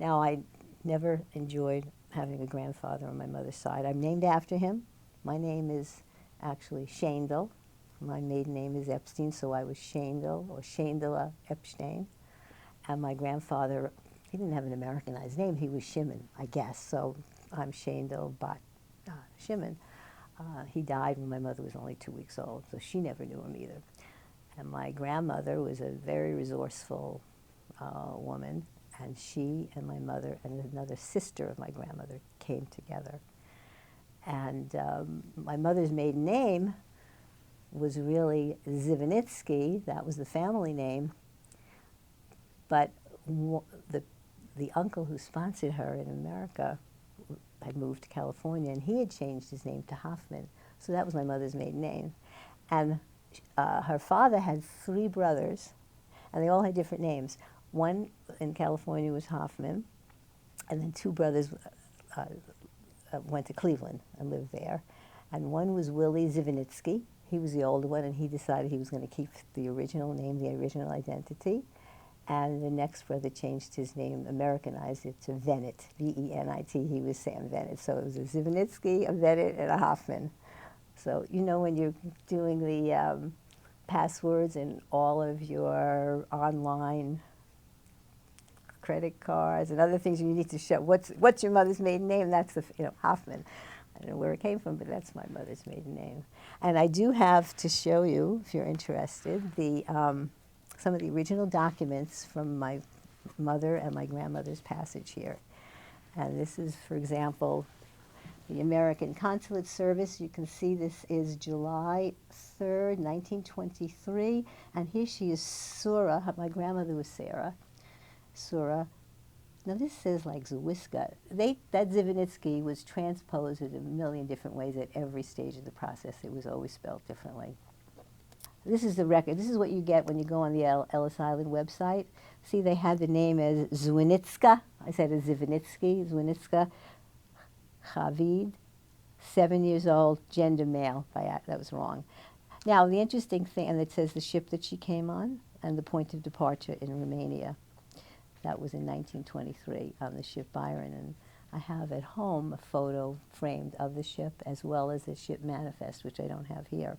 Now, I never enjoyed having a grandfather on my mother's side. I'm named after him. My name is actually Shandel. My maiden name is Epstein, so I was Shandel, or Shandela Epstein. And my grandfather, he didn't have an Americanized name. He was Shimon, I guess. So I'm Shandel Bat Shimon. He died when my mother was only 2 weeks old, so she never knew him either. And my grandmother was a very resourceful woman, and she and my mother and another sister of my grandmother came together. And my mother's maiden name was really Zivanitsky. That was the family name. But the uncle who sponsored her in America had moved to California, and he had changed his name to Hoffman. So that was my mother's maiden name. And her father had 3 brothers, and they all had different names. One in California was Hoffman, and then 2 brothers went to Cleveland and lived there. And one was Willie Zivanitsky. He was the older one, and he decided he was going to keep the original name, the original identity. And the next brother changed his name, Americanized it to Venit, V-E-N-I-T. He was Sam Venit. So it was a Zivanitsky, a Venit, and a Hoffman. So, you know, when you're doing the passwords in all of your online credit cards and other things, you need to show what's your mother's maiden name. That's the, you know, Hoffman. I don't know where it came from, but that's my mother's maiden name. And I do have to show you, if you're interested, the some of the original documents from my mother and my grandmother's passage here. And this is, for example, the American Consulate Service. You can see this is July 3rd, 1923. And here she is, Sura. My grandmother was Sarah. Sura. Now this says like Zawiska. That Zivanitsky was transposed in a million different ways at every stage of the process. It was always spelled differently. This is the record. This is what you get when you go on the Ellis Island website. See, they had the name as Zwinitska. I said as Zivanitsky, Zwinitska. Chavid, 7 years old, gender male. That was wrong. Now, the interesting thing, and it says the ship that she came on and the point of departure in Romania. That was in 1923 on the ship Byron. And I have at home a photo framed of the ship as well as the ship manifest, which I don't have here.